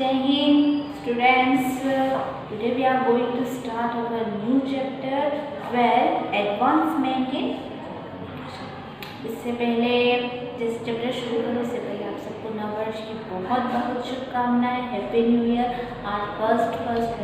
Jai Hind, students. Today we are going to start our new chapter 12, Advancement in Communication. इससे पहले जिस chapter शुरू करो उससे पहले आप सबको नववर्ष की बहुत बहुत शुभकामनाएं। Happy new year. आज फर्स्ट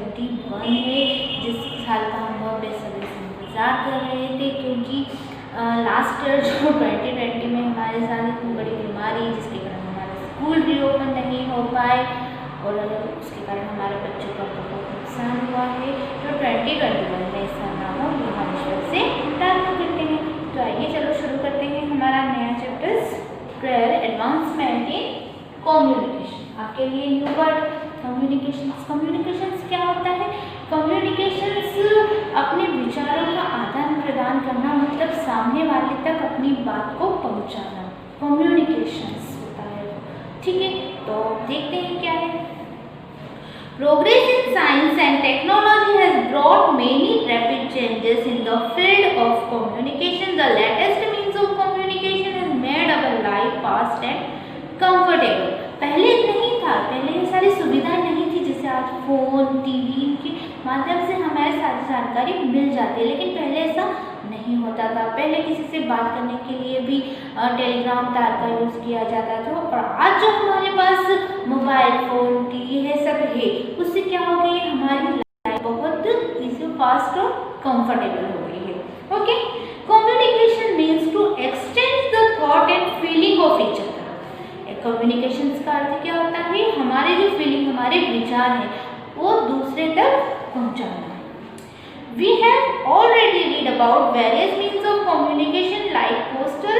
21 है, जिस साल का हम बहुत बेसब्री से इंतज़ार कर रहे थे, क्योंकि लास्ट ईयर जो 2020 में हमारे साथ इतनी बड़ी बीमारी जिसके कारण हमारा स्कूल रीओपन नहीं हो पाए और उसके कारण हमारे बच्चों का बहुत नुकसान हुआ है। तो 2021 में ऐसा ना हो, हम ईश्वर से प्रार्थना करते हैं। तो आइए चलो शुरू करते हैं हमारा नया चैप्टर 12, एडवांसमेंट इन कम्युनिकेशन। आपके लिए न्यू वर्ड कम्युनिकेशंस। कम्युनिकेशंस क्या होता है? कम्युनिकेशंस अपने विचारों का आदान प्रदान करना, मतलब सामने वाले तक अपनी बात को पहुंचाना, कम्युनिकेशंस होता है। ठीक है, तो देखते हैं क्या है। Progress in science and technology has brought many rapid changes in the field of communication. The latest means of communication has made our life fast and comfortable. पहले नहीं था, पहले ये सारी सुविधाएं नहीं थी, जैसे आज फोन, टीवी के माध्यम से हमें सारी जानकारी मिल जाती है, लेकिन पहले ऐसा नहीं होता था। पहले किसी से बात करने के लिए भी टेलीग्राम तार का यूज़ किया जाता था, और आज जो हमारे पास मोबाइल फोन, टीवी है, सब है, उससे क्या हो गई, हमारी लाइफ बहुत इजी, फास्ट और कंफर्टेबल हो गई है। Okay, communication means to exchange the thought and feeling of each other. Communication का अर्थ क्या होता है? हमारे जो फीलिंग, हमारे विचार हैं, वो दूसरे तक पहुंचाना। We have already read about various means of communication like postal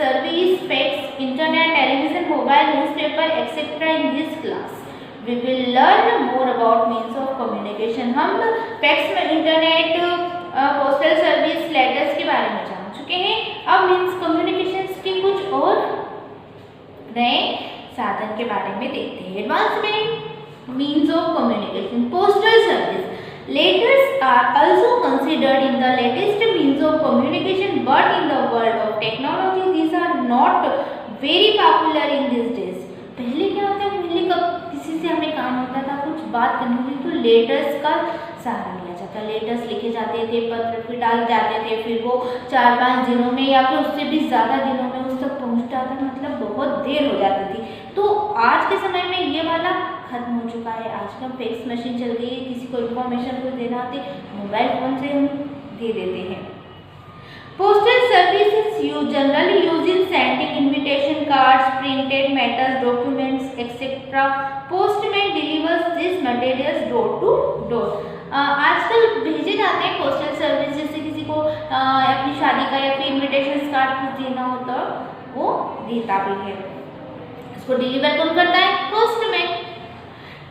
service, fax, internet, television, mobile, newspaper, etc. in this class. We will learn more about means of communication. हम फैक्स में, internet, postal service, letters के बारे में जान चुके हैं। अब means communication के कुछ और नए साधन के बारे में देखते हैं। Advancement means of communication. Postal service, letters are also considered in the latest means of communication, but in the world of technology these are not very popular in these days. पहले क्या होता है, पहले कब किसी से हमें काम होता था, कुछ बात करनी होती तो लेटर्स का सहारा लिया जाता। लेटर्स लिखे जाते थे, पत्र फिर डाले जाते थे, फिर वो 4-5 दिनों में या फिर उससे भी ज़्यादा दिनों में उस तक पहुँचता था, मतलब बहुत देर हो जाती थी। तो आज के समय में ये वाला खत्म हो चुका है। आजकल फैक्स मशीन चल गई है, किसी को इन्फॉर्मेशन को देना होती मोबाइल फोन से हम दे देते हैं। Postal services generally use in sending invitation cards, printed matters, documents etcetera. Postman delivers this materials door to door. आजकल भेजे जाते हैं पोस्टल सर्विस, जैसे किसी को अपनी शादी का या फिर इनविटेशन कार्ड कुछ देना होता वो देता भी है। इसको डिलीवर कौन करता है? Postman.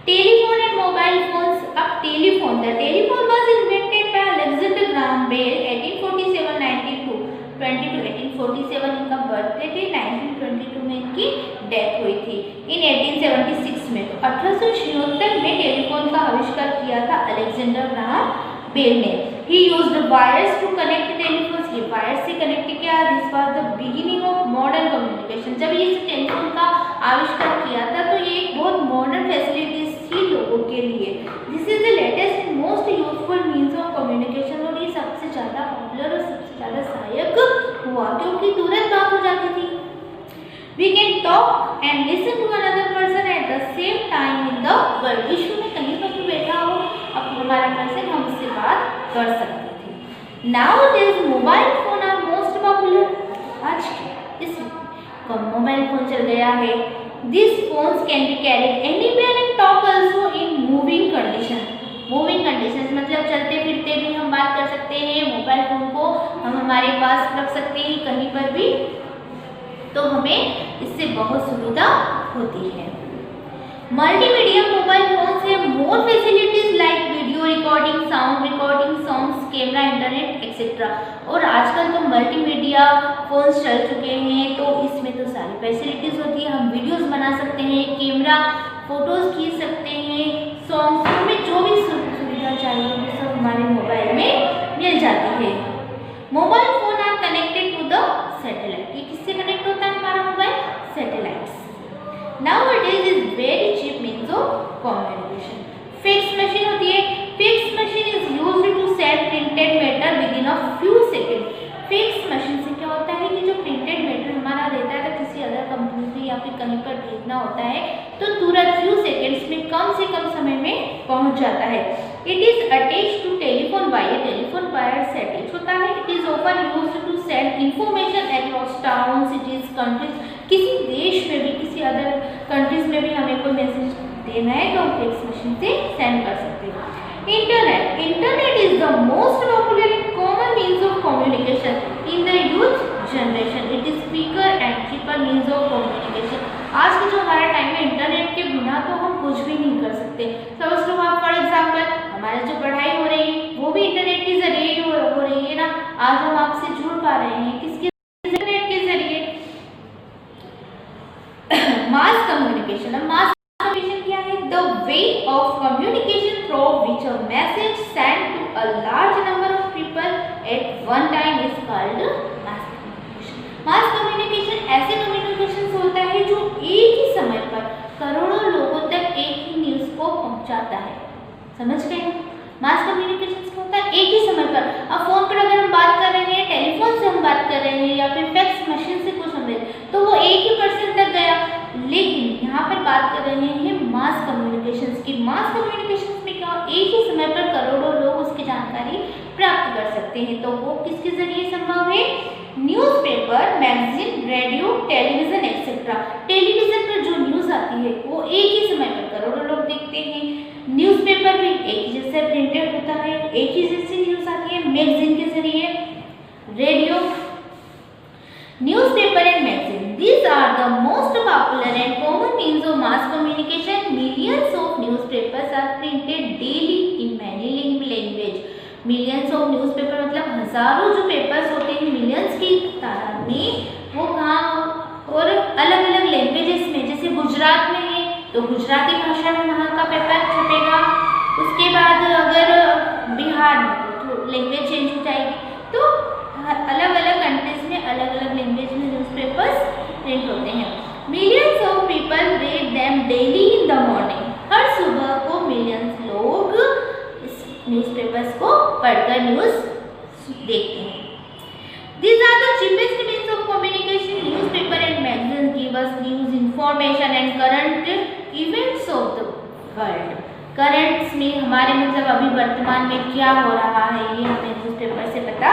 Telephone and mobile phones. अब telephone, the telephone was invented by Alexander Graham Bell 1847 इनका बर्थडे थे, 1922 में इनकी डेथ हुई थी, इन 1876 में। तो 1876 में टेलीफोन का आविष्कार किया था अलेक्जेंडर ग्राहम बेल ने। He used wires to connect telephones. ये वायर से कनेक्ट किया। This was the beginning of modern communication. जब ये टेलीफोन का आविष्कार किया था तो ये एक बहुत मॉडर्न फैसिलिटीज थी लोगों के लिए। This is the latest and most useful means of communication, और ये सबसे ज़्यादा पॉपुलर और सबसे ज़्यादा सहायक हुआ क्योंकि तुरंत बात हो जाती थी। We can talk and listen to another person at the same time in the world. विश्व में कहीं पर भी बैठा हो, अब हमारा पर्सन, हम उससे बात कर सकते थे। Nowadays mobile phone are most popular. आज इस मोबाइल फोन चल गया है। These phones can be carried anywhere and talk also in moving condition. Moving conditions मतलब चलते फिरते भी हम बात कर सकते हैं। मोबाइल फोन को हम हमारे पास रख सकते हैं कहीं पर भी, तो हमें इससे बहुत सुविधा होती है। मल्टीमीडिया मोबाइल फोन से मोर facilities like video recording, sound recording, songs, camera, internet etcetera. और आजकल तो मल्टीमीडिया फोन्स चल चुके हैं, तो इसमें तो सारी फैसिलिटीज होती है। हम वीडियोस बना सकते हैं, कैमरा फोटोज खींच सकते हैं, सॉन्ग्स, हमें जो भी सुविधा चाहिए वो सब हमारे मोबाइल में मिल जाती है। Mobile phone are connected to the satellite. ये किससे कनेक्ट होता है हमारा mobile? Satellites. Nowadays is very cheap means of में या फिर कहीं पर भेजना होता है तो तुरंत फ्यू सेकेंड्स में, कम से कम समय में पहुंच जाता है। It is attach to telephone wire, telephone wire से अटैच होता है। It is often used to send information across town, cities, countries. किसी देश में भी, किसी अदर कंट्रीज में भी हमें कोई मैसेज देना है तो हम फैक्स मशीन से सेंड कर सकते हैं। Internet, internet is the most popular and common means of communication in the youth generation. It is quicker and cheaper means of communication. आज के जो हमारा टाइम है, इंटरनेट के बिना तो हम कुछ भी नहीं कर सकते। सपोज लो आप, फॉर एग्जाम्पल, हमारी जो पढ़ाई हो रही है वो भी इंटरनेट के जरिए ही हो रही है ना। आज हम आपसे जुड़ पा रहे हैं किसके, इंटरनेट के जरिए। मास कम्युनिकेशन, अब मास कम्युनिकेशन क्या है? The way of communication through which a message send to a large number of people at one time is called mass communication. Mass communication ऐसे कम्युनिकेशन होता है जो एक ही समय पर करोड़ों लोगों तक एक ही न्यूज को पहुंचाता है। समझ गए? मास कम्युनिकेशन होता है एक ही समय पर। अब फोन पर अगर हम बात कर रहे हैं, टेलीफोन से हम बात कर रहे हैं या फिर फैक्स मशीन से कुछ हम तो वो एक ही पर्सन तक गया। लेकिन यहाँ पर बात कर रहे हैं मास कम्युनिकेशंस की। मास कम्युनिकेशंस में क्या, एक ही समय पर करोड़ों लोग उसकी जानकारी प्राप्त कर सकते हैं। तो वो किसके जरिए संभव है? Newspaper, magazine, radio, television etcetera. Television पर जो न्यूज़ आती है वो एक ही समय पर करोड़ों लोग देखते हैं। न्यूज़पेपर भी एक ही जैसे प्रिंटेड होता है, एक ही जैसी न्यूज़ आती है। मैगजीन के जरिए, radio, newspaper and magazine, these are the most popular and common means of mass communication. Millions of newspapers are printed daily in many language. Millions of newspaper मतलब हजारों जो पेपर्स होते हैं, मिलियंस की तादाद में, वो कहाँ और अलग अलग लैंग्वेजेस में, जैसे गुजरात में है तो गुजराती भाषा में वहाँ का पेपर छपेगा। उसके बाद अगर बिहार में तो लैंग्वेज चेंज हो जाएगी। तो अलग अलग कंट्रीज में अलग अलग लैंग्वेज में न्यूज़पेपर्स प्रिंट होते हैं। Millions of people read them daily in the morning. हर सुबह को मिलियंस लोग इस न्यूज़पेपर्स को पढ़कर न्यूज़ देखते हैं। These are the cheapest means of communication. Newspaper and magazine give us news, information and current events of the world. Currents में हमारे मतलब अभी वर्तमान में क्या हो रहा है ये हमें न्यूज़पेपर से पता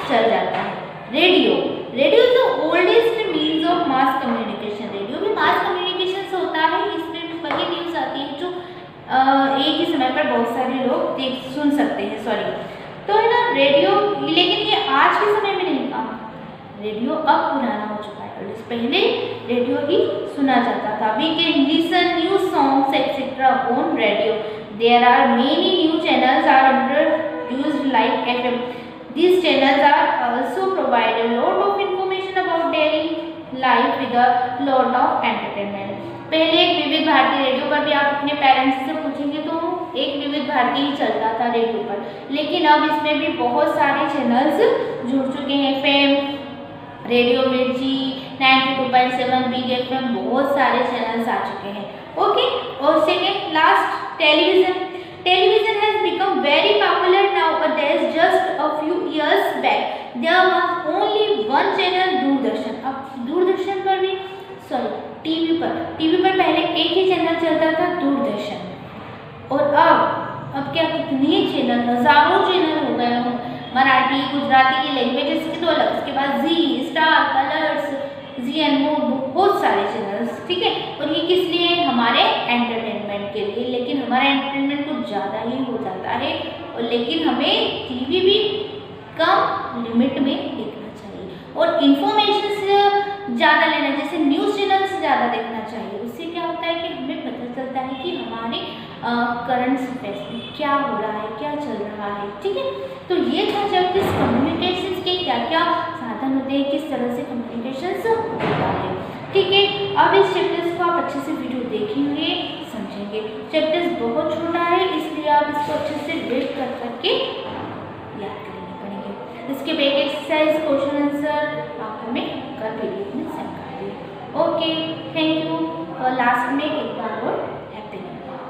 चल जाता है। Radio, radio is the oldest means of mass communication. Radio भी मास कम्युनिकेशन से होता है। इसमें भी वही न्यूज़ आती है जो एक ही समय पर बहुत सारे लोग सुन सकते हैं। सॉरी, तो है ना रेडियो, लेकिन ये आज के समय में नहीं काम। रेडियो अब पुराना हो चुका है। पहले रेडियो ही सुना जाता था। We can listen new songs etcetera on radio. There are many new channels are introduced like FM. These channels are also provide a lot of information about daily life with a lot of entertainment. पहले एक विविध Bharti radio पर भी आप अपने parents से पूछेंगे तो एक विविध भारती ही चलता था रेडियो पर, लेकिन अब इसमें भी बहुत सारे चैनल्स जुड़ चुके हैं। FM, रेडियो मिर्ची, 92.7, बिग FM, बहुत सारे चैनल्स आ चुके हैं। ओके, और second last, television. Television has become very popular nowadays. Just a few years back there was only one channel, Doordarshan. अब दूरदर्शन पर भी, सॉरी टीवी पर पहले एक ही चैनल चलता था, दूरदर्शन। और अब क्या कितने चैनल, हजारों चैनल हो गए हों। मराठी, गुजराती की लैंग्वेजेस की तो अलग, उसके बाद Zee, Star, Colors, Zee and more, बहुत सारे चैनल्स। ठीक है, और ये किस लिए? हमारे एंटरटेनमेंट के लिए। लेकिन हमारा एंटरटेनमेंट कुछ ज़्यादा ही हो जाता है, और लेकिन हमें टीवी भी कम लिमिट में देखना चाहिए और इंफॉर्मेशन ज़्यादा लेना, जैसे न्यूज़ चैनल से ज़्यादा देखना चाहिए। उससे क्या होता है कि हमें पता चलता है कि हमारे करंट अफेयर्स में क्या हो रहा है, क्या चल रहा है। ठीक है, तो ये था जब किस कम्युनिकेशन के क्या क्या साधन होते हैं, किस तरह से कम्युनिकेशन होता है। ठीक है, अब इस चैप्टर्स को आप अच्छे से वीडियो देखेंगे, समझेंगे। चैप्टर्स बहुत छोटा है, इसलिए आप इसको अच्छे से रीड कर करके याद करने पड़ेंगे। इसके बैक एक्सरसाइज, क्वेश्चन आंसर आप हमें कल वीडियो में सेंड कर दें। Okay, thank you. और लास्ट में एक बार और हैप्पी न्यू ईयर।